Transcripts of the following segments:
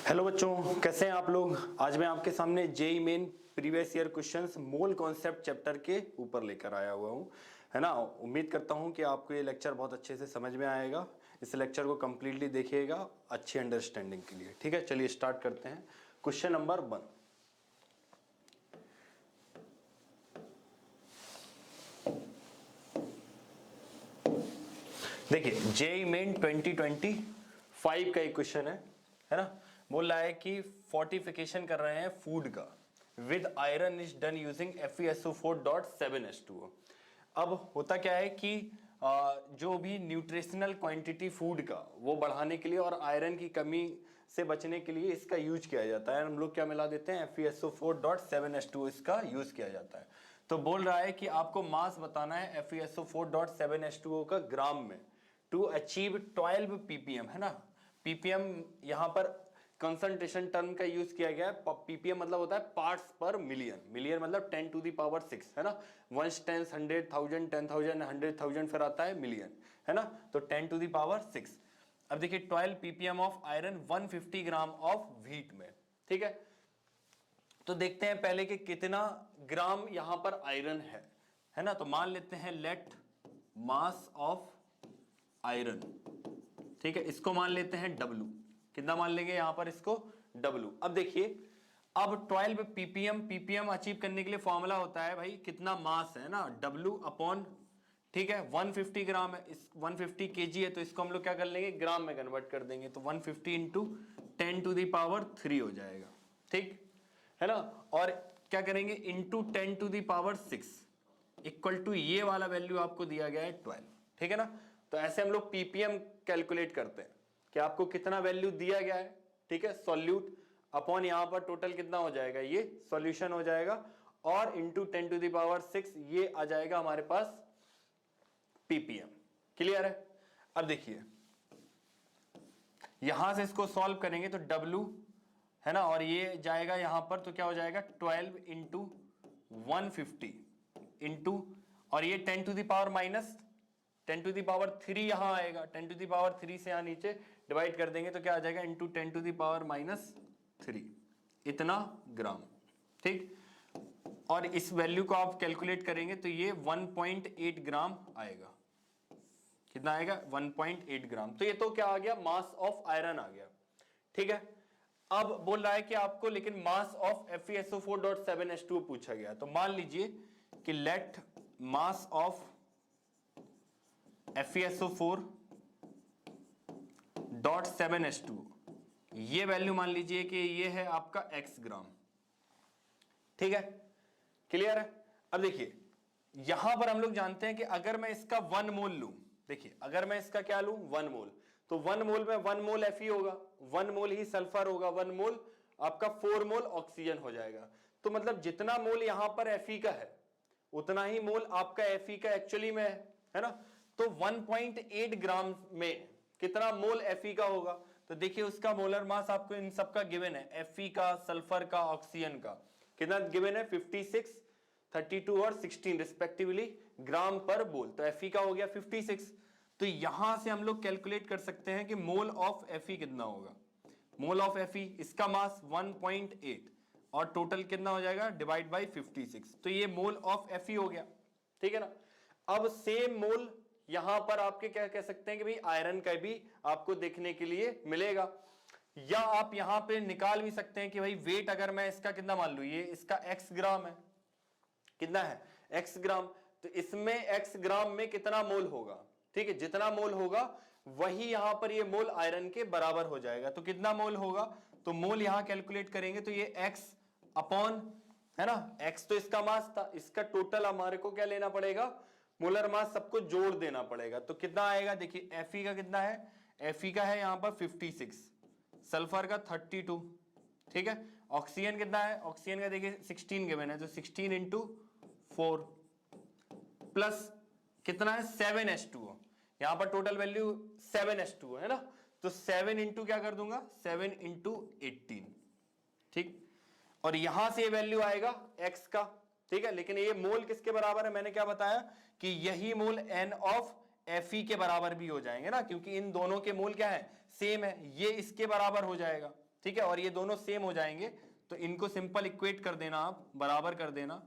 Hello बच्चों, कैसे हैं आप लोग। आज मैं आपके सामने JEE main previous year questions mole concept chapter के ऊपर लेकर आया हुआ हूं, है ना। उम्मीद करता हूं कि आपको ये लेक्चर बहुत अच्छे से समझ में आएगा। इस लेक्चर को कंप्लीटली देखिएगा अच्छी अंडरस्टैंडिंग के लिए। ठीक है, चलिए स्टार्ट करते हैं। Question number 1। देखिए, जेईई मेन 2025 का एक क्वेश्चन है ना। बोल रहा है कि फोर्टिफिकेशन कर रहे हैं फूड का with iron is done using FeSO4.7H2O। अब होता क्या है कि जो भी न्यूट्रिशनल क्वांटिटी फूड का वो बढ़ाने के लिए और आयरन की कमी से बचने के लिए इसका यूज किया जाता है। हम लोग क्या मिला देते हैं, FeSO4.7H2O इसका यूज किया जाता है। तो बोल रहा है कि आपको मास बताना है FeSO4.7H2O का ग्राम में टू अचीव 12 ppm, है ना। ppm यहां पर कंसंट्रेशन टर्म का यूज किया गया है। ppm मतलब होता है पार्ट्स पर मिलियन, मिलियन मतलब 10 to the power 6, है ना। 1 10 100,000 10,000 100,000 फिर आता है मिलियन, है ना। तो 10 to the power 6। अब देखिए 12 ppm of iron 150 gram of wheat में, ठीक है। तो देखते हैं पहले कि कितना ग्राम यहां पर आयरन है ना। तो मान लेते हैं लेट मास ऑफ आयरन, ठीक है, इसको मान लेते हैं W। कितना मान लेंगे यहां पर इसको, W। अब देखिए, अब 12 ppm अचीव करने के लिए फॉर्मूला होता है भाई कितना मास है ना, W अपॉन, ठीक है, 150 ग्राम है, इस 150 kg है, तो इसको हम लोग क्या कर लेंगे, ग्राम में कन्वर्ट कर देंगे। तो 150 इंटू 10 to the power 3 हो जाएगा, ठीक है ना। और क्या करेंगे, into 10 to the power 6 equal to ये वाला वैल्यू आपको दिया गया है 12, ठीक है ना। तो ऐसे हम लोग ppm कैलकुलेट करते हैं कि आपको कितना वैल्यू दिया गया है, ठीक है। सॉल्यूट अपॉन यहां पर टोटल कितना हो जाएगा, ये सॉल्यूशन हो जाएगा, और इंटू 10 to the power 6 ये आ जाएगा हमारे पास ppm। क्लियर है। अब देखिए यहां से इसको सॉल्व करेंगे तो W, है ना, और ये जाएगा यहां पर, तो क्या हो जाएगा 12 इंटू 150 इंटू, और ये 10 to the power minus 10 to the power 3 यहां आएगा, 10 to the power 3 से यहां नीचे डिवाइड कर देंगे तो क्या आ जाएगा, into 10 to the power minus 3, इतना ग्राम, ठीक। और इस वैल्यू को आप कैलकुलेट करेंगे तो ये 1.8 ग्राम आएगा। कितना आएगा, 1.8 ग्राम। तो ये तो क्या आ गया, मास ऑफ आयरन आ गया, ठीक है। अब बोल रहा है कि आपको लेकिन मास ऑफ FeSO4.7H2O पूछा गया। तो मान लीजिए कि लेट मास ऑफ FeSO4.7H2O, ये वैल्यू मान लीजिए कि ये है आपका x ग्राम, ठीक है। क्लियर है। अब देखिए यहां पर हम लोग जानते हैं कि अगर मैं इसका 1 मोल लूं, देखिए अगर मैं इसका क्या लूं, 1 मोल, तो 1 मोल में 1 मोल Fe होगा, 1 मोल ही सल्फर होगा, 1 मोल आपका 4 मोल ऑक्सीजन हो जाएगा। तो मतलब जितना मोल यहां पर Fe का है उतना ही मोल आपका Fe का एक्चुअली में है ना। तो 1.8 ग्राम में कितना मोल Fe का होगा, तो देखिए उसका मोलर मास आपको इन सब का गिवन है, Fe का, सल्फर का, ऑक्सीजन का कितना गिवन है, 56, 32 और 16 रिस्पेक्टिवली ग्राम पर मोल। तो Fe का हो गया 56। तो यहां से हम लोग कैलकुलेट कर सकते हैं कि मोल ऑफ Fe कितना होगा। मोल ऑफ Fe, इसका मास 1.8 और टोटल कितना हो जाएगा, डिवाइड बाई 56। तो ये मोल ऑफ Fe हो गया, ठीक है ना। अब सेम मोल यहां पर आपके क्या कह सकते हैं कि भाई आयरन का भी आपको देखने के लिए मिलेगा, या आप यहां पे निकाल भी सकते हैं कि भाई वेट अगर मैं इसका कितना मान लू, ये इसका x ग्राम है, कितना है x ग्राम, तो इसमें x ग्राम में कितना मोल होगा, ठीक है। जितना मोल होगा वही यहां पर ये मोल आयरन के बराबर हो जाएगा। तो कितना मोल होगा, तो मोल यहां कैलकुलेट करेंगे तो ये x अपॉन, है ना, x तो इसका मास था, इसका टोटल हमारे को क्या लेना पड़ेगा, मोलर मास सबको जोड़ देना पड़ेगा। तो कितना आएगा, देखिए Fe का कितना है, Fe का है यहां पर 56, सल्फर का 32, ठीक है। ऑक्सीजन कितना है, ऑक्सीजन का देखिए 16 गिवन है, तो 16 इंटू 4 प्लस कितना है 7H2O, यहां पर टोटल वैल्यू 7H2O है ना। तो 7 इंटू क्या कर दूंगा, 7 इंटू 18, ठीक। और यहां से ये वैल्यू आएगा x का, ठीक है। लेकिन ये मोल किसके बराबर है, मैंने क्या बताया कि यही मोल n ऑफ Fe के बराबर भी हो जाएंगे ना, क्योंकि इन दोनों के मोल क्या है, सेम है, ये इसके बराबर हो जाएगा, ठीक है, और ये दोनों सेम हो जाएंगे तो इनको सिंपल इक्वेट कर देना, आप बराबर कर देना,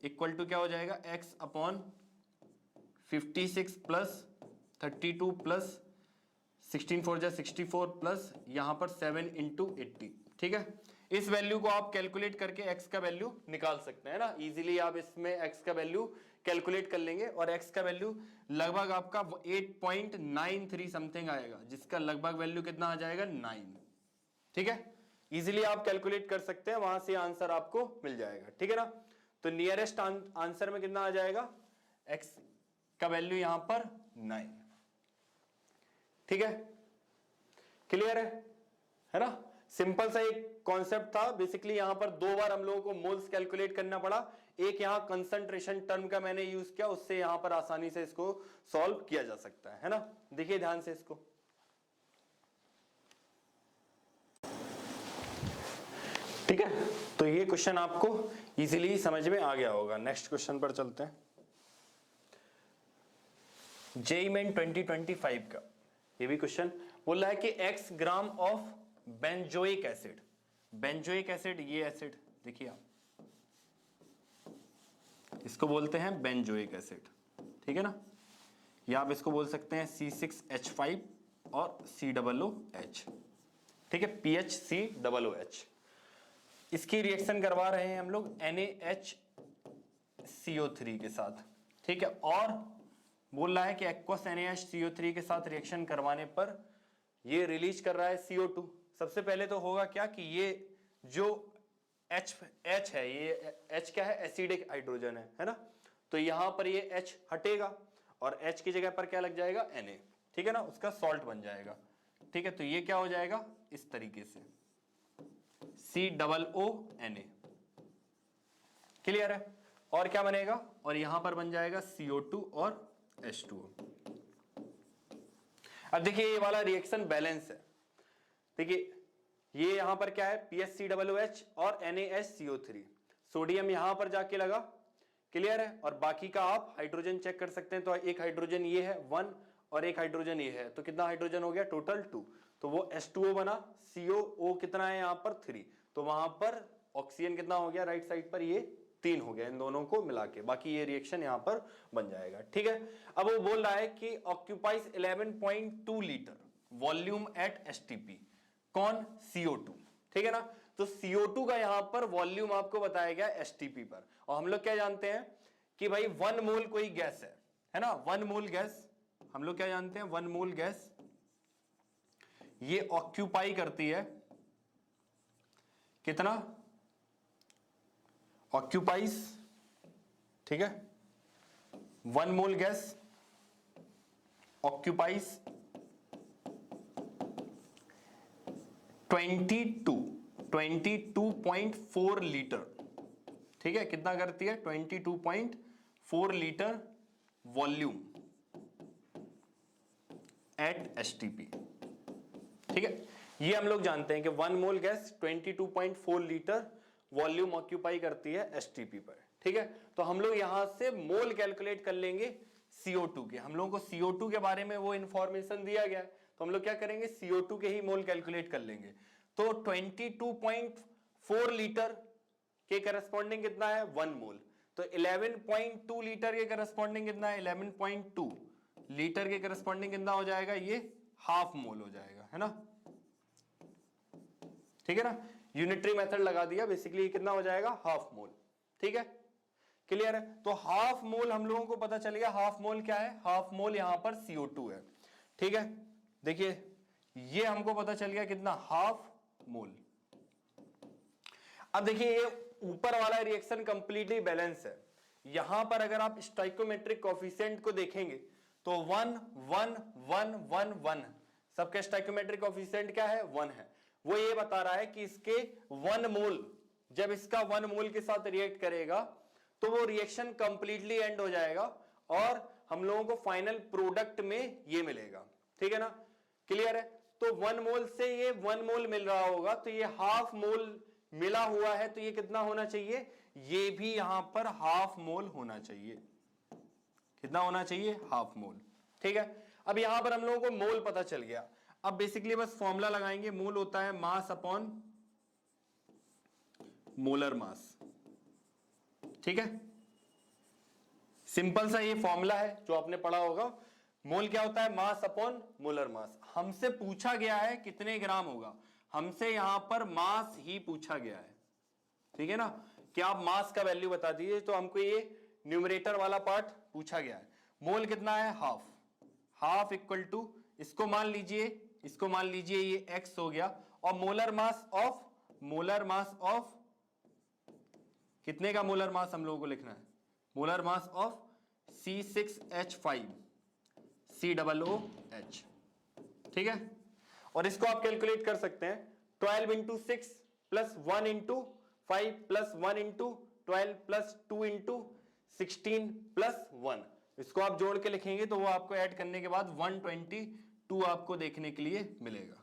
इक्वल टू क्या हो जाएगा x अपॉन 56 प्लस 32 प्लस 16 4 जा 64 प्लस यहां पर 7 इंटू 80। ठीक है, इस वैल्यू को आप कैलकुलेट करके x का वैल्यू निकाल सकते हैं ना, इजीली आप इसमें x का वैल्यू कैलकुलेट कर लेंगे और x का वैल्यू लगभग आपका 8.93 समथिंग आएगा, जिसका लगभग वैल्यू कितना आ जाएगा 9। ठीक है, इजीली आप कैलकुलेट कर सकते हैं, वहां से आंसर आपको मिल जाएगा। ठीक है ना, तो नियरेस्ट आंसर में कितना आ जाएगा, x का वैल्यू यहां पर 9। ठीक है, क्लियर है ना, सिंपल सा एक कॉन्सेप्ट था। बेसिकली यहां पर दो बार हम लोगों को मोल्स कैलकुलेट करना पड़ा, एक यहां कंसंट्रेशन टर्म का मैंने यूज किया, उससे यहां पर आसानी से इसको सॉल्व किया जा सकता है ना। देखिए ध्यान से इसको, ठीक है, तो ये क्वेश्चन आपको इजीली समझ में आ गया होगा। नेक्स्ट क्वेश्चन पर चलते हैं, जेईई मेन 2025 का ये भी क्वेश्चन बोल रहा है कि x gram of benzoic acid, benzoic acid ये एसिड देखिए आप, इसको बोलते हैं बेंजोइक एसिड। ठीक है ना, या आप इसको बोल सकते हैं C6H5 और COOH। ठीक है, PHCOOH। इसकी रिएक्शन करवा रहे हैं हम लोग NaHCO3 के साथ। ठीक है, और बोल रहा है कि एक्वस NaHCO3 के साथ रिएक्शन करवाने पर ये रिलीज कर रहा है CO2। सबसे पहले तो होगा क्या कि ये जो H है, ये H क्या है, एसिडिक हाइड्रोजन है ना, तो यहां पर ये H हटेगा और H की जगह पर क्या लग जाएगा Na। ठीक है ना, उसका सॉल्ट बन जाएगा। ठीक है, तो ये क्या हो जाएगा इस तरीके से COONA। क्लियर है, और क्या बनेगा, और यहां पर बन जाएगा CO2 और H2O। अब देखिए ये वाला रिएक्शन बैलेंस है। देखिए ये यहां पर क्या है PHCOOH और NaHCO3, सोडियम यहां पर जाके लगा। क्लियर है, और बाकी का आप हाइड्रोजन चेक कर सकते हैं, तो एक हाइड्रोजन ये है 1 और एक हाइड्रोजन ये है, तो कितना हाइड्रोजन हो गया टोटल 2, तो वो H2O बना। CO कितना है यहां पर 3, तो वहां पर ऑक्सीजन कितना हो गया राइट साइड पर, ये 3 हो गया इन दोनों को मिला के, बाकी ये रिएक्शन यहां पर बन जाएगा। ठीक है, अब वो बोल रहा है कि occupies 11.2 litre volume at STP, कौन, CO2। ठीक है ना, तो CO2 का यहां पर वॉल्यूम आपको बताया गया STP पर, और हम लोग क्या जानते हैं कि भाई 1 मोल कोई गैस है ना, 1 मोल गैस हम लोग क्या जानते हैं, 1 मोल गैस ये ऑक्यूपाई करती है कितना, ऑक्यूपाइज, ठीक है, 1 मोल गैस ऑक्यूपाइज 22.4 लीटर। ठीक है, कितना करती है 22.4 लीटर वॉल्यूम एट STP। ठीक है, ये हम लोग जानते हैं कि 1 मोल गैस 22.4 लीटर वॉल्यूम ऑक्यूपाई करती है STP पर। ठीक है, तो हम लोग यहां से मोल कैलकुलेट कर लेंगे CO2 के, हम लोगों को CO2 के बारे में वो इंफॉर्मेशन दिया गया है, तो हम लोग क्या करेंगे CO2 के ही मोल कैलकुलेट कर लेंगे। तो 22.4 लीटर के करस्पॉन्डिंग कितना है 1 मोल, तो 11.2 लीटर के करस्पॉन्डिंग कितना है 11.2 लीटर के करस्पॉन्डिंग कितना हो जाएगा, ये हाफ मोल हो जाएगा, है ना। ठीक है ना, यूनिटरी मेथड लगा दिया, बेसिकली कितना हो जाएगा हाफ मोल। ठीक है, क्लियर है, तो हाफ मोल हम लोगों को पता चल गया, हाफ मोल क्या है, हाफ मोल यहां पर CO2 है। ठीक है, देखिए ये हमको पता चल गया कितना, हाफ मोल। अब देखिए ये ऊपर वाला रिएक्शन कंप्लीटली बैलेंस है, यहां पर अगर आप स्टोइकोमेट्रिक कोएफिशिएंट को देखेंगे तो 1 1 1 1 1, सबका स्टोइकोमेट्रिक कोएफिशिएंट क्या है 1 है। वो ये बता रहा है कि इसके 1 मोल, जब इसका 1 मोल के साथ रिएक्ट करेगा तो वो रिएक्शन कंप्लीटली एंड हो जाएगा और हम लोगों को फाइनल प्रोडक्ट में ये मिलेगा। ठीक है ना, क्लियर है, तो 1 मोल से ये 1 मोल मिल रहा होगा, तो ये हाफ मोल मिला हुआ है, तो ये कितना होना चाहिए, ये भी यहां पर हाफ मोल होना चाहिए। कितना होना चाहिए, हाफ मोल। ठीक है, अब यहां पर हम लोगों को मोल पता चल गया। अब बेसिकली बस फॉर्मूला लगाएंगे, मोल होता है मास अपॉन मोलर मास, ठीक है। सिंपल सा ये फॉर्मूला है जो आपने पढ़ा होगा। मोल क्या होता है? मास अपॉन मोलर मास। हमसे पूछा गया है कितने ग्राम होगा, हमसे यहां पर मास ही पूछा गया है, ठीक है ना, कि आप मास का वैल्यू बता दीजिए। तो हमको ये न्यूमरेटर वाला पार्ट पूछा गया है। मोल कितना है? हाफ। हाफ इक्वल टू, इसको मान लीजिए ये x हो गया, और मोलर मास ऑफ कितने का मोलर मास हम लोगों को लिखना है? Molar mass of C6H5 COOH, ठीक है। और इसको आप कैलकुलेट कर सकते हैं 12 into 6 plus 1 into 5 plus 1 into 12 plus 2 into 16 plus 1। इसको आप जोड़ के लिखेंगे तो वो आपको ऐड करने के बाद 122 आपको देखने के लिए मिलेगा।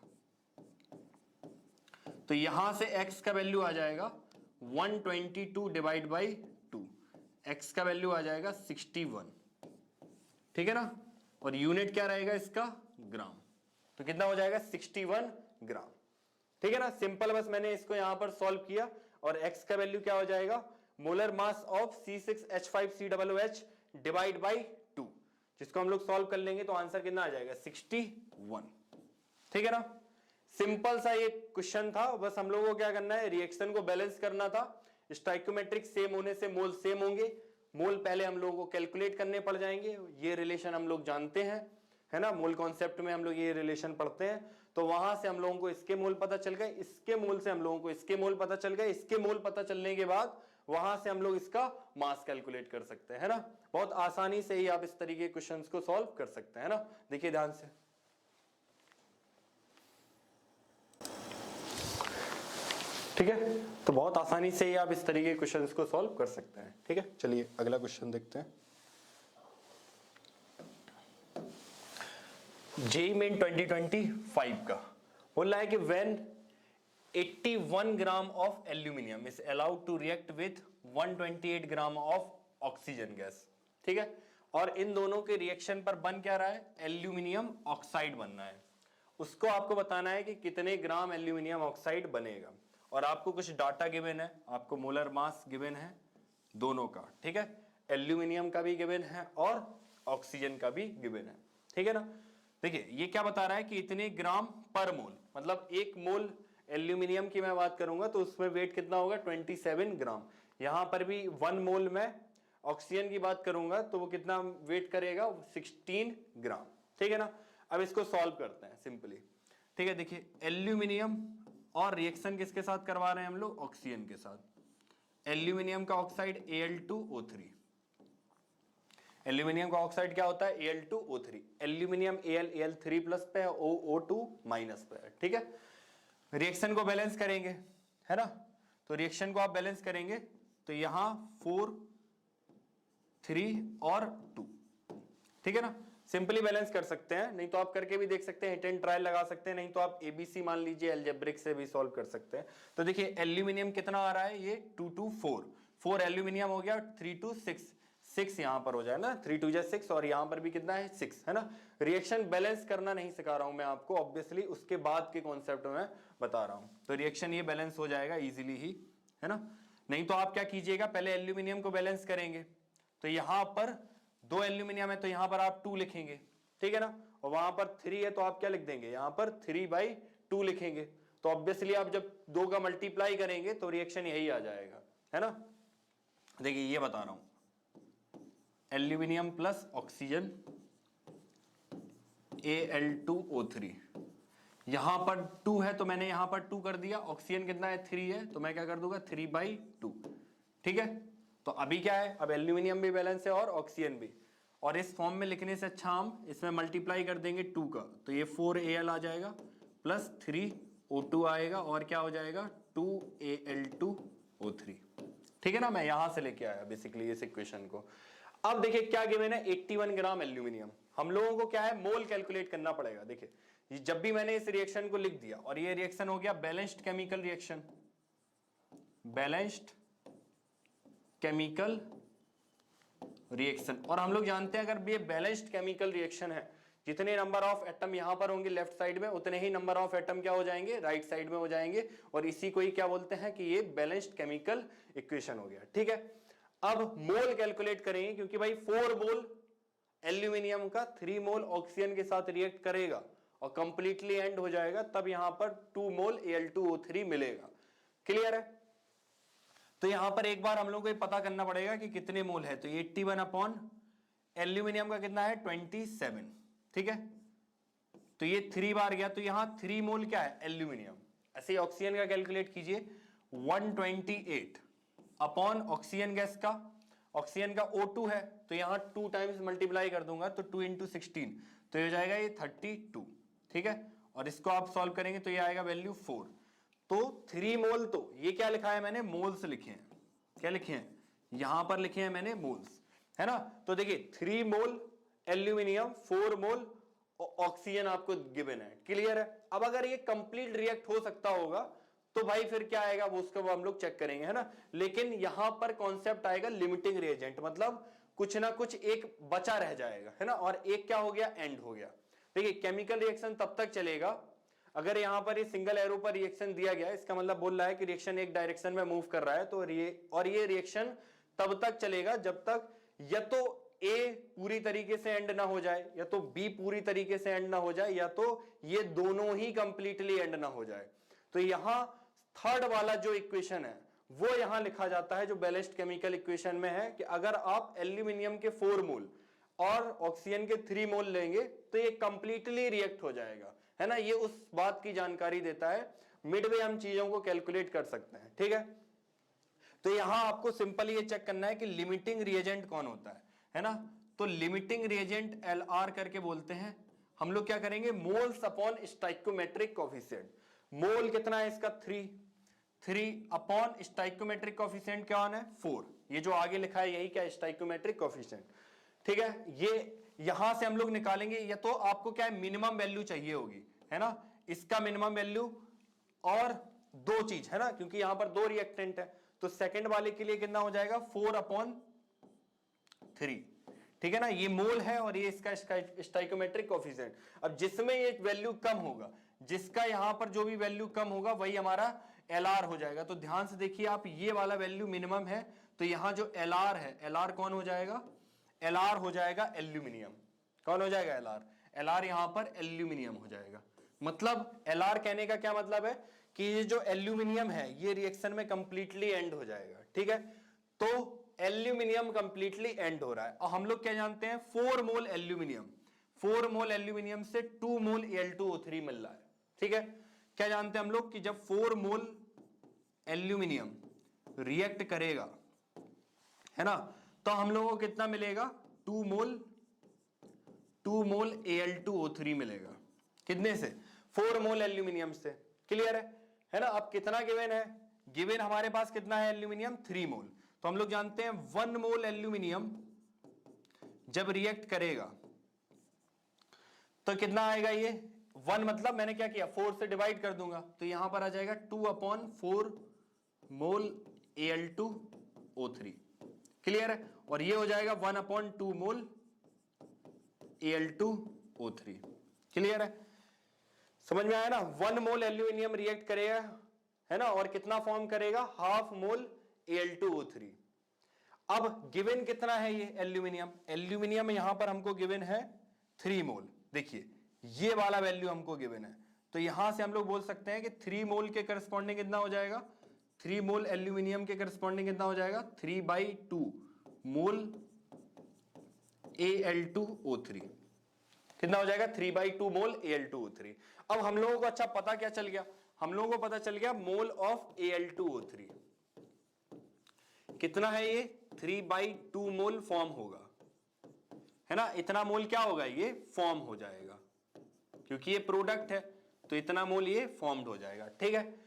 तो यहां से x का वैल्यू आ जाएगा 122 डिवाइड बाई 2, x का वैल्यू आ जाएगा 61, ठीक है ना। और यूनिट क्या रहेगा इसका? ग्राम। तो कितना हो जाएगा? 61 ग्राम, ठीक है ना। सिंपल, बस मैंने इसको यहां पर सॉल्व किया और x का वैल्यू क्या हो जाएगा? Molar mass of C6H5 COOH divide by 2, जिसको हम लोग सॉल्व कर लेंगे तो आंसर कितना आ जाएगा? 61, ठीक है ना। सिंपल सा ये क्वेश्चन था, बस हम लोगों को क्या करना है? रिएक्शन को बैलेंस करना था। स्टोइकियोमेट्रिक सेम होने से मोल सेम होंगे। मोल पहले हम लोगों को कैलकुलेट करने पड़ जाएंगे, ये रिलेशन हम लोग जानते हैं, है ना। मोल कॉन्सेप्ट में हम लोग ये रिलेशन पढ़ते हैं। तो वहां से हम लोगों को इसके मोल पता चल गए, इसके मोल से हम लोगों को इसके मोल पता चल गए, इसके मोल पता चलने के बाद वहां से हम लोग इसका मास कैलकुलेट कर सकते हैं, है ना। बहुत आसानी से ही आप इस तरीके के क्वेश्चंस को सॉल्व कर सकते हैं, है ना। देखिए ध्यान से, ठीक है। तो बहुत आसानी से ही आप इस तरीके के क्वेश्चंस को सॉल्व कर सकते हैं, ठीक है। चलिए अगला क्वेश्चन देखते हैं। जेईई मेन 2025 का बोल रहा है कि when 81 gram of aluminium is allowed to react with 128 gram of oxygen gas, ठीक है। और इन दोनों के रिएक्शन पर बन क्या रहा है? एल्यूमिनियम ऑक्साइड बनना है। उसको आपको बताना है कि कितने ग्राम एल्यूमिनियम ऑक्साइड बनेगा, और आपको कुछ डाटा गिवन है, आपको मोलर मास गिवन है दोनों का, ठीक है। एल्यूमिनियम का भी गिवन है और ऑक्सीजन का भी गिवन है, ठीक है ना। देखिए ये क्या बता रहा है कि इतने ग्राम पर मोल, मतलब एक मोल एल्यूमिनियम की मैं बात करूंगा तो उसमें वेट कितना होगा? 27 ग्राम। यहां पर भी 1 मोल में ऑक्सीजन की बात करूंगा तो वो कितना वेट करेगा? 16 ग्राम, ठीक है ना। अब इसको सॉल्व करते हैं सिंपली, ठीक है। देखिए एल्यूमिनियम और रिएक्शन किसके साथ करवा रहे हैं हम लोग? ऑक्सीजन के साथ। एल्यूमिनियम का ऑक्साइड Al2O3, एल्यूमिनियम का ऑक्साइड क्या होता है? Al2O3। एल्यूमिनियम Al3 प्लस पे है, O2 माइनस पे है, ठीक है। रिएक्शन को बैलेंस करेंगे, है ना। तो रिएक्शन को आप बैलेंस करेंगे तो यहां 4 3 और 2, ठीक है ना। सिंपली बैलेंस कर सकते हैं, नहीं तो आप करके भी देख सकते हैं, हिट एंड ट्रायल लगा सकते हैं, नहीं तो आप एबीसी मान लीजिए, अलजेब्रिक से भी सॉल्व कर सकते हैं। तो देखिए एल्यूमिनियम कितना आ रहा है? ये 2 2 4, 4 एल्यूमिनियम हो गया, 3 2 6, 6 यहां पर हो जाए ना, 3 2 6, और यहां पर भी कितना है? 6, है ना। रिएक्शन बैलेंस करना नहीं सिखा रहा हूं मैं आपको, ऑब्वियसली उसके बाद के कॉन्सेप्ट में बता रहा हूं। तो रिएक्शन ये बैलेंस हो जाएगा इजीली ही, है ना। नहीं तो आप क्या कीजिएगा, पहले एल्यूमिनियम को बैलेंस करेंगे तो यहां पर 2 एल्यूमिनियम है तो यहां पर आप 2 लिखेंगे, ठीक है ना। और वहां पर 3 है तो आप क्या लिख देंगे? यहां पर 3/2 लिखेंगे। तो ऑब्वियसली आप जब 2 का मल्टीप्लाई करेंगे तो रिएक्शन यही आ जाएगा, है ना। देखिए ये बता रहा हूं, एल्यूमिनियम प्लस ऑक्सीजन Al2O3, यहां पर 2 है तो मैंने यहां पर 2 कर दिया। ऑक्सीजन कितना है? 3 है तो मैं क्या कर दूंगा? 3/2, ठीक है। तो अभी क्या है? अब एल्यूमिनियम भी बैलेंस है और ऑक्सीजन भी, और इस फॉर्म में लिखने से अच्छा हम इसमें मल्टीप्लाई कर देंगे 2 का, तो ये 4Al आ जाएगा प्लस 3O2 आएगा, और क्या हो जाएगा? 2Al2O3, ठीक है ना। मैं यहां से लेके आया बेसिकली इस इक्वेशन को। अब देखिए क्या गिवन है? 81 ग्राम एल्यूमिनियम। हम लोगों को क्या है? मोल कैलकुलेट करना पड़ेगा। देखिए जब भी मैंने इस रिएक्शन को लिख दिया और ये रिएक्शन हो गया balanced chemical reaction, balanced chemical reaction. और हम लोग जानते हैं अगर ये बैलेंस्ड केमिकल रिएक्शन है, जितने नंबर ऑफ एटम यहां पर होंगे लेफ्ट साइड में, उतने ही नंबर ऑफ एटम क्या हो जाएंगे, राइट साइड में हो जाएंगे। और इसी को ही क्या बोलते हैं कि ये बैलेंस्ड केमिकल इक्वेशन हो गया। ठीक है, अब मोल कैलकुलेट करेंगे, क्योंकि भाई 4 मोल एल्यूमिनियम का 3 मोल ऑक्सीजन के साथ रिएक्ट करेगा और कंप्लीटली एंड हो जाएगा, तब यहां पर 2 मोल Al2O3 मिलेगा। क्लियर है? तो यहां पर एक बार हम लोग को पता करना पड़ेगा कि कितने मोल है। तो 81 अपॉन एल्यूमिनियम का कितना है, 27। ठीक है, तो ये 3 बार गया, तो यहां 3 मोल क्या है, एल्यूमिनियम। ऐसे ही ऑक्सीजन का कैलकुलेट कीजिए, 128 अपॉन ऑक्सीजन गैस का, ऑक्सीजन का O2 है, तो यहां 2 टाइम्स मल्टीप्लाई कर दूंगा, तो 2 × 16, तो ये हो जाएगा ये 32। ठीक है, और इसको आप सॉल्व करेंगे तो ये आएगा वैल्यू 4। तो 3 मोल, तो ये क्या लिखा है मैंने, मोल्स लिखे हैं। क्या लिखे हैं, यहां पर लिखे हैं मैंने मोल्स, है ना। तो देखिए 3 मोल एल्यूमिनियम, 4 मोल ऑक्सीजन आपको गिवन है। क्लियर है? अब अगर ये कंप्लीट रिएक्ट हो सकता होगा तो भाई फिर क्या आएगा वो उसको हम लोग चेक करेंगे, है ना। लेकिन यहां पर कॉन्सेप्ट आएगा लिमिटिंग रिएजेंट, मतलब कुछ ना कुछ एक बचा रह जाएगा, है ना, और एक क्या हो गया, एंड हो गया। देखिए केमिकल रिएक्शन तब तक चलेगा अगर यहां पर ये सिंगल एरो पर रिएक्शन दिया गया, इसका मतलब बोल रहा है कि रिएक्शन एक डायरेक्शन में मूव कर रहा है, तो ये रिएक्शन तब तक चलेगा जब तक या तो ए पूरी तरीके से एंड ना हो जाए, या तो बी पूरी तरीके से एंड ना हो जाए, या तो ये दोनों ही कंप्लीटली एंड ना हो जाए। तो यहां थर्ड वाला जो इक्वेशन है वो यहां लिखा जाता है, जो बैलेंस्ड केमिकल इक्वेशन में है, कि अगर आप एल्यूमिनियम के 4 मोल और ऑक्सीजन के 3 मोल लेंगे तो ये कंप्लीटली रिएक्ट हो जाएगा, है ना। ये उस बात की जानकारी देता है, मिडवे हम चीजों को कैलकुलेट कर सकते हैं। ठीक है, तो यहां आपको सिंपल ये चेक करना है कि लिमिटिंग रिएजेंट कौन होता है ना। तो लिमिटिंग रिएजेंट LR करके बोलते हैं। हम लोग क्या करेंगे, मोल्स अपॉन स्टाइकोमेट्रिक कोफिशिएंट। मोल कितना है इसका, 3 अपॉन स्टाइकोमेट्रिक कोफिशिएंट क्या है, 4। ये जो आगे लिखा है यही क्या, स्टाइकोमेट्रिक कोफिशिएंट। ठीक है, ये यहां से हम लोग निकालेंगे, या तो आपको क्या है, मिनिमम वैल्यू चाहिए होगी, है ना, इसका मिनिमम वैल्यू, और 2 चीज है ना, क्योंकि यहां पर 2 रिएक्टेंट है। तो सेकंड वाले के लिए कितना हो जाएगा, 4/3। ठीक है ना, ये मोल है और ये इसका स्टाइकोमेट्रिक कोफिशिएंट। अब जिसमें ये वैल्यू कम होगा, जिसका यहां पर जो भी वैल्यू कम होगा वही हमारा LR हो जाएगा। तो ध्यान से देखिए आप, ये वाला वैल्यू मिनिमम है, तो यहां जो LR है, LR कौन हो जाएगा, LR हो जाएगा एल्यूमिनियम। कौन हो जाएगा, LR यहां पर एल्यूमिनियम हो जाएगा। मतलब LR कहने का क्या मतलब है कि ये जो एल्यूमिनियम है ये रिएक्शन में कंप्लीटली एंड हो जाएगा। ठीक है, तो एल्यूमिनियम कंप्लीटली एंड हो रहा है। और हम लोग क्या जानते हैं, 4 मोल एल्यूमिनियम, 4 मोल एल्यूमिनियम से 2 मोल Al2O3 मिल रहा है। ठीक है, क्या जानते हैं हम लोग कि जब 4 मोल एल्यूमिनियम रिएक्ट करेगा, है ना, तो हम लोगों को कितना मिलेगा, 2 मोल Al2O3 मिलेगा। कितने से, 4 मोल एल्यूमिनियम से। क्लियर है ना। अब कितना गिवन है, गिवन हमारे पास कितना है एल्यूमिनियम, 3 मोल। तो हम लोग जानते हैं 1 मोल एल्यूमिनियम जब रिएक्ट करेगा तो कितना आएगा, ये 1 मतलब मैंने क्या किया, 4 से डिवाइड कर दूंगा, तो यहां पर आ जाएगा 2/4 मोल Al2O3। क्लियर है, और ये हो जाएगा 1/2 मोल Al2O3। क्लियर है, समझ में आया ना। 1 मोल एल्यूमिनियम रिएक्ट करेगा, है ना, और कितना फॉर्म करेगा, ½ मोल Al2O3। अब गिवन कितना है ये एल्यूमिनियम यहां पर हमको गिवन है 3 मोल। देखिए ये वाला वैल्यू हमको गिवन है, तो यहां से हम लोग बोल सकते हैं कि 3 मोल के करस्पॉन्डिंग कितना हो जाएगा, 3 मोल एल्यूमिनियम के करस्पॉन्डिंग कितना हो जाएगा, 3/2 मोल Al2O3। कितना हो जाएगा, 3/2 मोल Al2O3। अब हम लोगों को अच्छा पता क्या चल गया, हम लोगों को पता चल गया मोल ऑफ Al2O3 कितना है, ये 3/2 मोल फॉर्म होगा, है ना। इतना मोल क्या होगा, ये फॉर्म हो जाएगा, क्योंकि ये प्रोडक्ट है तो इतना मोल ये फॉर्म्ड हो जाएगा। ठीक है,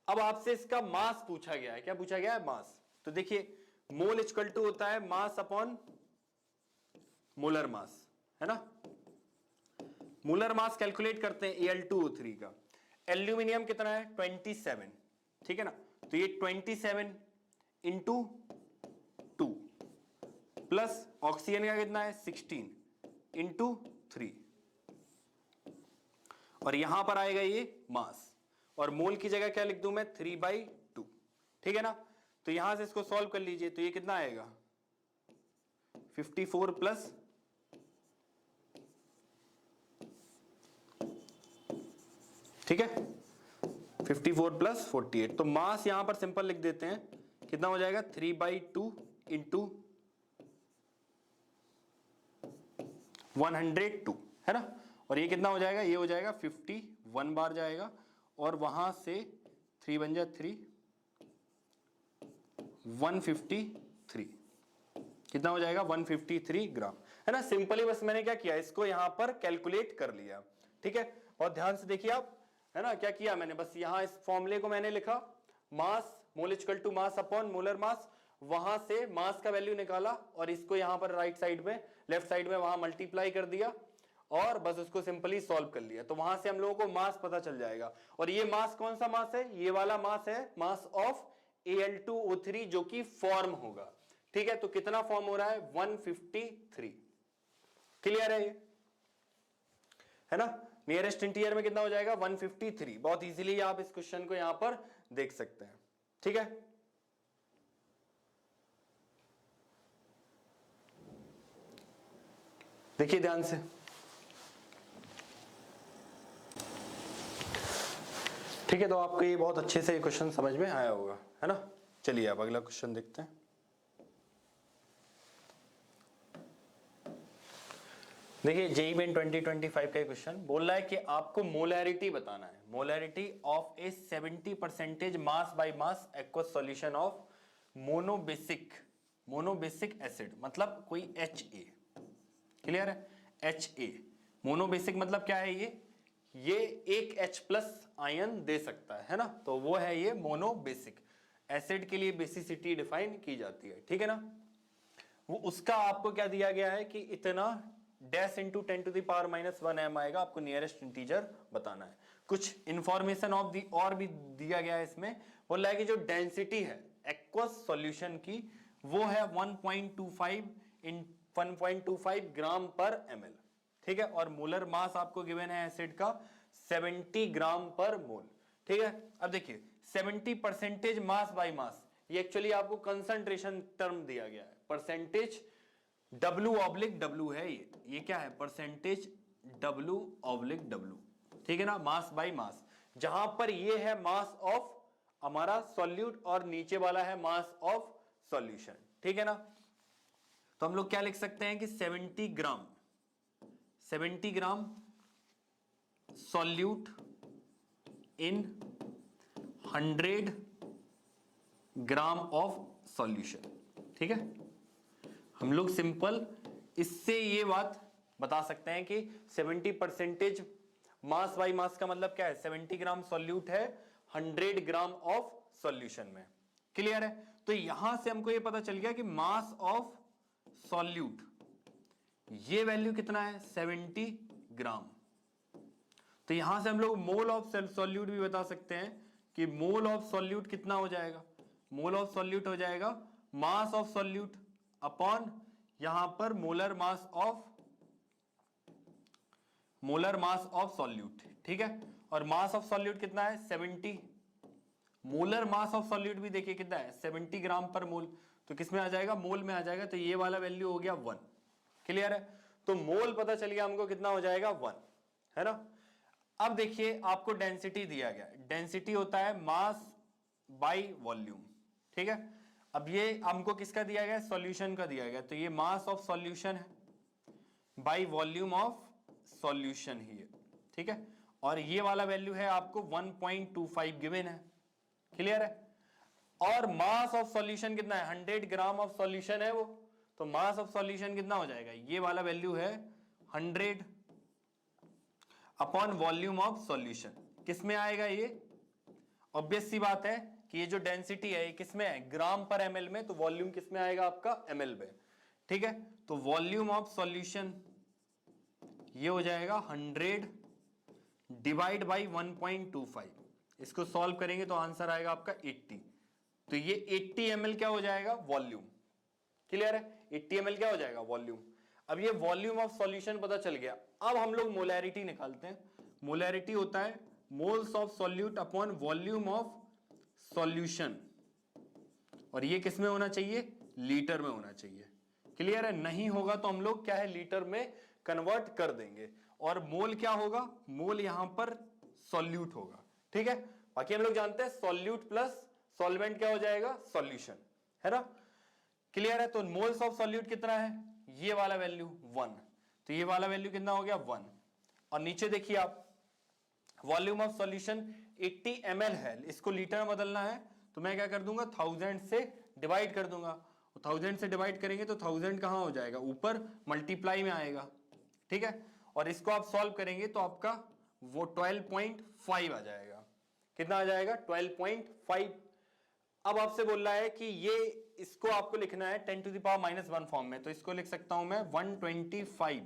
अब आपसे इसका मास पूछा गया है। क्या पूछा गया है, मास। तो देखिए मोल इक्वल टू होता है मास अपॉन मोलर मास, है ना। मोलर मास कैलकुलेट करते हैं Al2O3 का। एल्यूमिनियम कितना है, 27। ठीक है ना, तो ये 27 इंटू 2 प्लस ऑक्सीजन का कितना है 16 इंटू 3। और यहां पर आएगा ये मास, और मोल की जगह क्या लिख दूं मैं 3/2, ठीक है ना। तो यहां से इसको सॉल्व कर लीजिए, तो ये कितना आएगा 54 प्लस ठीक है 54 प्लस 48। तो मास यहां पर सिंपल लिख देते हैं, कितना हो जाएगा 3/2 इंटू 102 है ना। और ये कितना हो जाएगा, ये हो जाएगा 51 बार जाएगा, और वहां से 3 बन जाए 3 153 कितना हो जाएगा 153 ग्राम, है ना। सिंपली बस मैंने क्या किया, इसको यहां पर कैलकुलेट कर लिया, ठीक है। और ध्यान से देखिए आप, है ना, क्या किया मैंने, बस यहां इस फॉर्मूले को मैंने लिखा, mass mole equal to mass upon molar mass, वहां से मास का वैल्यू निकाला और इसको यहां पर राइट साइड में लेफ्ट साइड में वहां मल्टीप्लाई कर दिया और बस उसको सिंपली सॉल्व कर लिया। तो वहां से हम लोगों को मास पता चल जाएगा। और ये मास कौन सा मास है, ये वाला मास है मास ऑफ Al2O3 जो कि फॉर्म होगा, ठीक है। तो कितना फॉर्म हो रहा है 153, क्लियर है ये, है ना। नियरेस्ट इंटीरियर में कितना हो जाएगा 153। बहुत इजीली आप इस क्वेश्चन को यहां पर देख सकते हैं, ठीक है। देखिए ध्यान से, ठीक है। तो आपको ये बहुत अच्छे से ये क्वेश्चन समझ में आया होगा, है ना। चलिए अब अगला क्वेश्चन देखते हैं। देखिए जेईई मेन 2025 का क्वेश्चन बोल रहा है कि आपको मोलैरिटी बताना है, molarity of A 70% mass by mass aqueous solution of monobasic acid, मतलब कोई HA, क्लियर है। HA मोनोबेसिक मतलब क्या है, ये एक H प्लस आयन दे सकता है ना, तो वो है ये मोनोबेसिक। एसिड के लिए बेसिसिटी डिफाइन की जाती है, ठीक है ना। वो उसका आपको क्या दिया गया है कि इतना डैश इंटू 10⁻⁻1 m आएगा, आपको नियरेस्ट इंटीजर बताना है। कुछ इंफॉर्मेशन ऑफ दी और भी दिया गया है इसमें, बोल रहा है कि जो डेंसिटी है एक्वस सॉल्यूशन की वो है 1.25 ग्राम पर ml, ठीक है। और मोलर मास आपको गिवन है एसिड का 70 ग्राम पर मोल, ठीक है। अब देखिए 70% मास बाय मास, ये एक्चुअली आपको कंसंट्रेशन टर्म दिया गया है, परसेंटेज W/W है ये क्या है, परसेंटेज W/W, ठीक है ना, मास बाय मास। जहां पर ये है मास ऑफ हमारा सॉल्यूट और नीचे वाला है मास ऑफ सॉल्यूशन, ठीक है ना। तो हम लोग क्या लिख सकते हैं कि 70 gram solute in 100 gram of solution, ठीक है। हम लोग सिंपल इससे ये बात बता सकते हैं कि 70% मास बाय मास का मतलब क्या है, 70 ग्राम सॉल्यूट है 100 ग्राम ऑफ सॉल्यूशन में, क्लियर है। तो यहां से हमको ये पता चल गया कि मास ऑफ सॉल्यूट ये वैल्यू कितना है 70 ग्राम। तो यहां से हम लोग मोल ऑफ सॉल्यूट भी बता सकते हैं कि मोल ऑफ सॉल्यूट कितना हो जाएगा, मोल ऑफ सॉल्यूट हो जाएगा मास ऑफ सॉल्यूट अपॉन यहां पर मोलर मास ऑफ सॉल्यूट, ठीक है। और मास ऑफ सॉल्यूट कितना है 70, मोलर मास ऑफ सॉल्यूट भी देखिए कितना है 70 ग्राम पर मोल, तो किसमें आ जाएगा, मोल में आ जाएगा। तो ये वाला वैल्यू हो गया 1, क्लियर है। तो मोल पता चल गया हमको कितना हो जाएगा 1, है ना। अब देखिए आपको डेंसिटी दिया गया, डेंसिटी होता है मास बाय वॉल्यूम, ठीक है। अब ये हमको किसका दिया गया, सॉल्यूशन का दिया गया, तो ये मास ऑफ सॉल्यूशन है बाय वॉल्यूम ऑफ सॉल्यूशन ही है, ठीक है। और ये वाला वैल्यू है आपको 1.25 गिवन है, क्लियर है। और मास ऑफ सॉल्यूशन कितना है, 100 ग्राम ऑफ सॉल्यूशन है वो, तो मास ऑफ सॉल्यूशन कितना हो जाएगा, ये वाला वैल्यू है 100 अपॉन वॉल्यूम ऑफ सॉल्यूशन। किसमें आएगा ये, ऑब्वियस सी बात है कि ये जो डेंसिटी है ये किसमें है, ग्राम पर ml में, तो वॉल्यूम किसमें आएगा आपका ml में, ठीक है। तो वॉल्यूम ऑफ सॉल्यूशन ये हो जाएगा 100 डिवाइड बाई 1.25, इसको सॉल्व करेंगे तो आंसर आएगा आपका 80। तो ये 80 ml क्या हो जाएगा, वॉल्यूम, क्लियर है। 80 ml क्या हो जाएगा, वॉल्यूम। अब ये वॉल्यूम ऑफ सॉल्यूशन पता चल गया। अब हम लोग मोलैरिटी निकालते हैं। मोलैरिटी होता है moles of solute upon volume of solution, और ये किस में होना चाहिए, लीटर में होना चाहिए। क्लियर है, नहीं होगा तो हम लोग क्या है लीटर में कन्वर्ट कर देंगे, और मोल क्या होगा, मोल यहां पर सॉल्यूट होगा। ठीक है, बाकी हम लोग जानते हैं सॉल्यूट प्लस सॉल्वेंट क्या हो जाएगा, सॉल्यूशन, है ना। क्लियर है, तो मोल्स ऑफ सॉल्यूट कितना है, ये वाला वैल्यू 1, तो ये वाला वैल्यू कितना हो गया 1, और नीचे देखिए आप वॉल्यूम ऑफ सॉल्यूशन 80 ml है, इसको लीटर में बदलना है तो मैं क्या कर दूंगा 1000 से डिवाइड कर दूंगा, 1000 से डिवाइड करेंगे तो 1000 कहां हो जाएगा, ऊपर मल्टीप्लाई में आएगा। ठीक है, और इसको आप सॉल्व करेंगे तो आपका वो 12.5 आ जाएगा। कितना आ जाएगा, 12.5। अब आपसे बोल रहा है कि ये इसको आपको लिखना है 10 to the power -1 फॉर्म में, तो इसको लिख सकता हूं मैं 125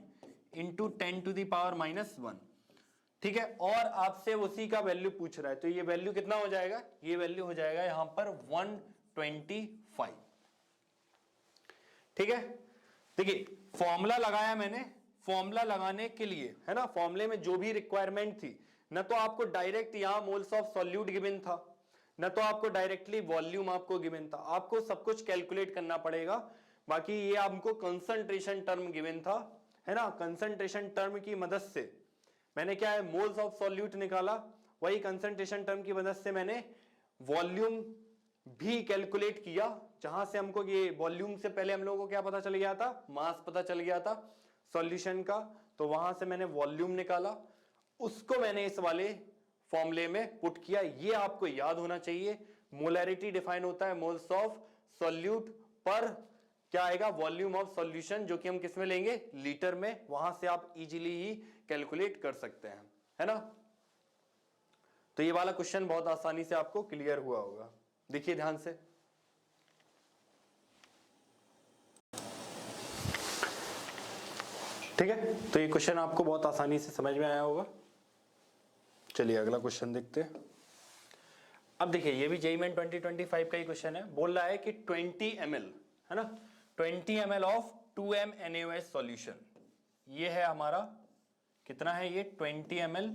इंटू 10 to the power -1। ठीक है, और आपसे उसी का वैल्यू पूछ रहा है, तो ये वैल्यू कितना हो जाएगा, ये वैल्यू हो जाएगा यहां पर 125। ठीक है, देखिए फॉर्मूला लगाया मैंने, फॉर्मूला लगाने के लिए है ना, फॉर्मूले में जो भी रिक्वायरमेंट थी, न तो आपको डायरेक्ट यहां मोल्स ऑफ सॉल्यूट गिवन था, न तो आपको डायरेक्टली वॉल्यूम आपको गिवन था, आपको सब कुछ कैलकुलेट करना पड़ेगा। बाकी ये आपको कंसंट्रेशन टर्म गिवन था, है ना, कंसंट्रेशन टर्म की मदद से मैंने क्या है मोल्स ऑफ सॉल्यूट निकाला, वही कंसंट्रेशन टर्म की मदद से मैंने वॉल्यूम भी कैलकुलेट किया, जहां से हमको ये वॉल्यूम से पहले हम लोगों को क्या पता चल गया था, मास पता चल गया था सॉल्यूशन का, तो वहां से मैंने वॉल्यूम निकाला, उसको मैंने इस वाले फॉर्मूले में पुट किया। ये आपको याद होना चाहिए, मोलैरिटी डिफाइन होता है मोल्स ऑफ सॉल्यूट पर क्या आएगा, वॉल्यूम ऑफ सॉल्यूशन, जो कि हम किस में लेंगे, लीटर में, वहां से आप इजीली ही कैलकुलेट कर सकते हैं, है ना। तो ये वाला क्वेश्चन बहुत आसानी से आपको क्लियर हुआ होगा, देखिए ध्यान से। ठीक है, तो ये क्वेश्चन आपको बहुत आसानी से समझ में आया होगा। चलिए अगला क्वेश्चन देखते हैं। अब देखिए ये भी जेईई मेन 2025 का ही क्वेश्चन है, बोल रहा है कि 20 ml, है ना, 20 ml of 2m NaOH solution, ये है हमारा कितना है, ये 20 ml,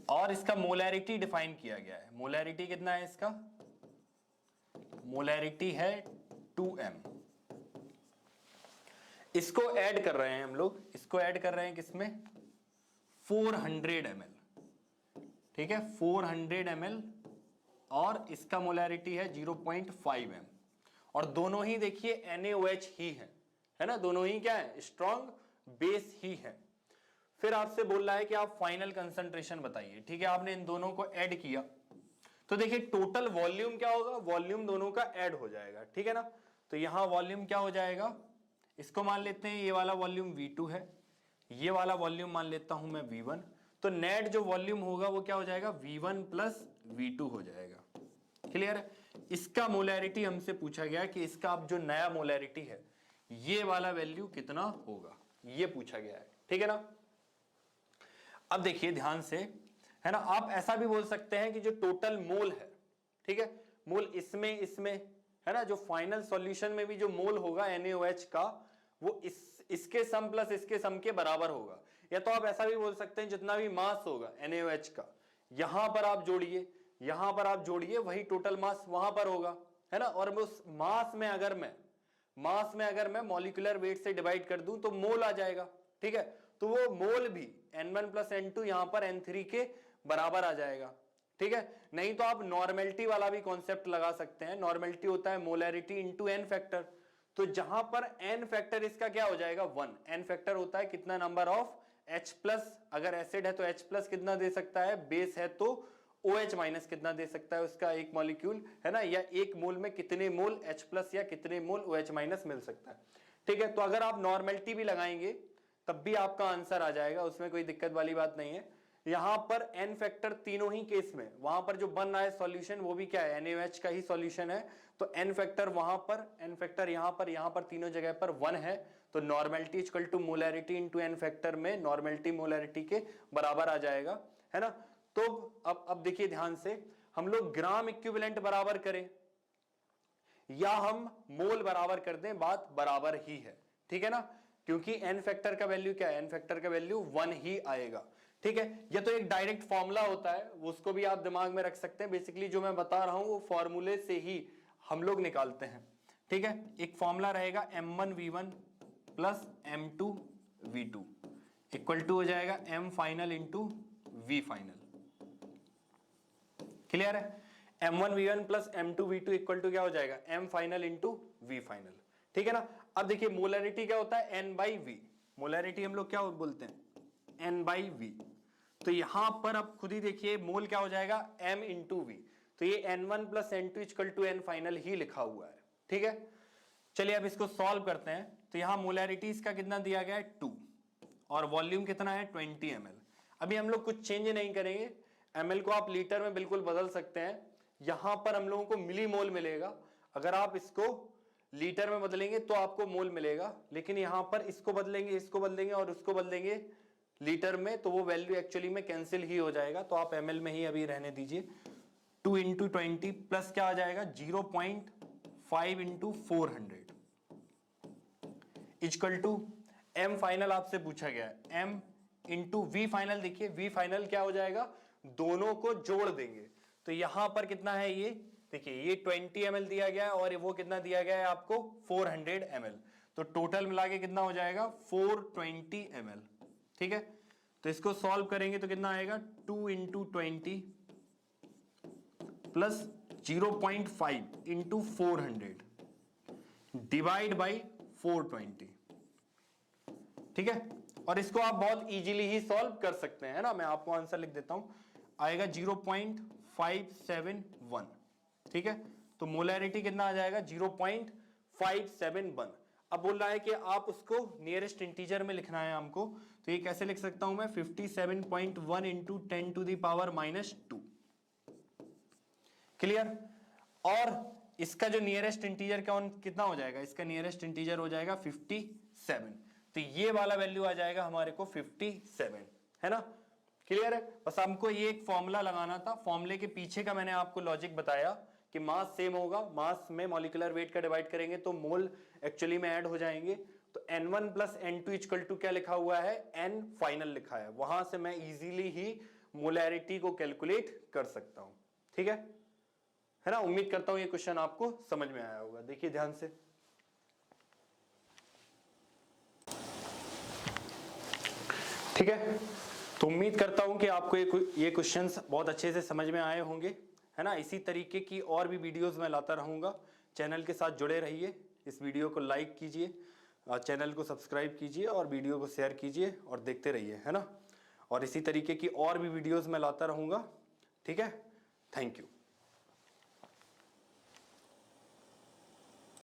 और इसका मोलैरिटी डिफाइन किया गया है। मोलैरिटी कितना है इसका, मोलैरिटी है 2m। इसको ऐड कर रहे हैं हम लोग, इसको ऐड कर रहे हैं किसमें, 400 ml। ठीक है, 400 ml, और इसका मोलैरिटी है 0.5 m, और दोनों ही देखिए NaOH ही है ना, दोनों ही क्या है, स्ट्रॉन्ग बेस ही है। फिर आपसे बोल रहा है कि आप फाइनल कंसंट्रेशन बताइए। ठीक है, आपने इन दोनों को ऐड किया तो देखिए टोटल वॉल्यूम क्या होगा, वॉल्यूम दोनों का ऐड हो जाएगा। ठीक है ना, तो यहां वॉल्यूम क्या हो जाएगा, इसको मान लेते हैं ये वाला वॉल्यूम V2 है, ये वाला वॉल्यूम मान लेता हूं मैं V1, तो नेट जो वॉल्यूम होगा वो क्या हो जाएगा, V1 प्लस V2 हो जाएगा। क्लियर है, इसका मोलैरिटी हमसे पूछा गया कि इसका अब जो नया मोलैरिटी है ये वाला वैल्यू कितना होगा, ये पूछा गया है। ठीक है ना, अब देखिए ध्यान से, है ना, आप ऐसा भी बोल सकते हैं कि जो टोटल मोल है, ठीक है, मोल इसमें इसमें है ना, जो फाइनल सॉल्यूशन में भी जो मोल होगा NaOH का, वो इसके सम प्लस इसके सम के बराबर होगा। या तो आप ऐसा भी बोल सकते हैं जितना भी मास होगा NaOH का, यहां पर आप जोड़िए, यहां पर आप जोड़िए, वही टोटल मास वहां पर होगा, है ना। और उस मास में अगर मैं मॉलिक्यूलर वेट से डिवाइड कर दूं तो मोल आ जाएगा। ठीक है, तो वो मोल भी N1 प्लस N2 यहां पर N3 के बराबर आ जाएगा। ठीक है, नहीं तो आप नॉर्मेलिटी वाला भी कॉन्सेप्ट लगा सकते हैं। नॉर्मेलिटी होता है मोलैरिटी इंटू n फैक्टर, तो जहां पर n फैक्टर इसका क्या हो जाएगा 1, n फैक्टर होता है कितना नंबर ऑफ H प्लस, अगर एसिड है तो H प्लस कितना दे सकता है, बेस है तो OH माइनस कितना दे सकता है उसका एक मॉलिक्यूल, है ना, या एक मोल में कितने मोल H प्लस या कितने मोल OH माइनस मिल सकता है। ठीक है, तो अगर आप नॉर्मेलिटी भी लगाएंगे तब भी आपका आंसर आ जाएगा, उसमें कोई दिक्कत वाली बात नहीं है। यहां पर n फैक्टर तीनों ही केस में, वहां पर जो बन रहा है सॉल्यूशन वो भी क्या है, NaOH का ही सॉल्यूशन है, तो n फैक्टर वहां पर, n फैक्टर यहां पर तीनों जगह पर 1 है, तो normality equal to molarity into n factor में नॉर्मेलिटी मोलैरिटी के बराबर आ जाएगा, है ना। तो अब देखिए ध्यान से, हम लोग ग्राम इक्विवेलेंट बराबर करें या हम मोल बराबर कर दें, बात बराबर ही है। ठीक है ना, क्योंकि n फैक्टर का वैल्यू क्या है, n फैक्टर का वैल्यू 1 ही आएगा। ठीक है। या तो एक डायरेक्ट फॉर्मूला होता है, उसको भी आप दिमाग में रख सकते हैं। बेसिकली जो मैं बता रहा हूं वो फॉर्मूले से ही हम लोग निकालते हैं, ठीक है। एक फॉर्मूला रहेगा m1v1 plus m2v2 equal to हो जाएगा m final into v final. Clear है? m1v1 plus m2v2 equal to क्या हो जाएगा, m final into v final, ठीक है ना। अब देखिए मोलरिटी क्या होता है, n बाई v। मोलरिटी हम लोग क्या बोलते हैं, n बाई v। तो यहां पर अब खुद ही देखिए मोल क्या हो जाएगा, m इंटू v। तो ये n1 plus n2 equal to n final ही लिखा हुआ है, ठीक है। चलिए अब इसको सॉल्व करते हैं। तो यहां मोलरिटी इसका कितना दिया गया है 2 और वॉल्यूम कितना है 20 ml। अभी हम लोग कुछ चेंज नहीं करेंगे, ml को आप लीटर में बिल्कुल बदल सकते हैं। यहां पर हम लोगों को मिली मोल मिलेगा, अगर आप इसको लीटर में बदलेंगे तो आपको मोल मिलेगा, लेकिन यहां पर इसको बदलेंगे और उसको बदलेंगे लीटर में तो वो वैल्यू एक्चुअली में कैंसिल ही हो जाएगा। तो आप ml में ही अभी रहने दीजिए। 2 इंटू 20 प्लस क्या आ जाएगा 0.5 into 400 equal to m final आपसे पूछा गया है m इंटू v फाइनल। देखिए v फाइनल क्या हो जाएगा, दोनों को जोड़ देंगे तो यहां पर कितना है, ये देखिए ये 20 ml दिया गया है और वो कितना दिया गया है आपको 400 ml। तो टोटल मिला के कितना हो जाएगा 420 ml, ठीक है। तो इसको सॉल्व करेंगे तो कितना आएगा 2 into 20 plus 0.5 into 400 divide by 420, ठीक है। और इसको आप बहुत इजीली ही सॉल्व कर सकते हैं, है ना। मैं आपको आंसर लिख देता हूं, आएगा 0.571, ठीक है। तो मोलैरिटी कितना आ जाएगा 0.571। अब बोल रहा है कि आप उसको नियरेस्ट इंटीजर में लिखना है हमको, तो ये कैसे लिख सकता हूं मैं 57.1 into 10 to the power -2। Clear? और इसका जो नियरेस्ट इंटीजर कितना हो जाएगा, इसका नियरेस्ट इंटीजर हो जाएगा 57। तो ये वाला वैल्यू आ जाएगा हमारे को 57, है ना। क्लियर है? बस हमको ये एक फॉर्मूला लगाना था, फॉर्मूले के पीछे का मैंने आपको लॉजिक बताया कि मास सेम होगा, मास में मॉलिक्यूलर वेट का डिवाइड करेंगे तो मोल एक्चुअली में ऐड हो जाएंगे। तो n1 plus n2 equal to क्या लिखा हुआ है, n फाइनल लिखा है, वहां से मैं इजीली ही मोलैरिटी को कैलकुलेट कर सकता हूं, ठीक है ना। उम्मीद करता हूं ये क्वेश्चन आपको समझ में आया होगा। देखिए ध्यान से, ठीक है। तो उम्मीद करता हूं कि आपको ये क्वेश्चंस बहुत अच्छे से समझ में आए होंगे, है ना। इसी तरीके की और भी वीडियोस मैं लाता रहूंगा। चैनल के साथ जुड़े रहिए, इस वीडियो को लाइक कीजिए, चैनल को सब्सक्राइब कीजिए और वीडियो को शेयर कीजिए और देखते रहिए, है ना। और इसी तरीके की और भी वीडियोस मैं लाता रहूंगा, ठीक है। Thank you.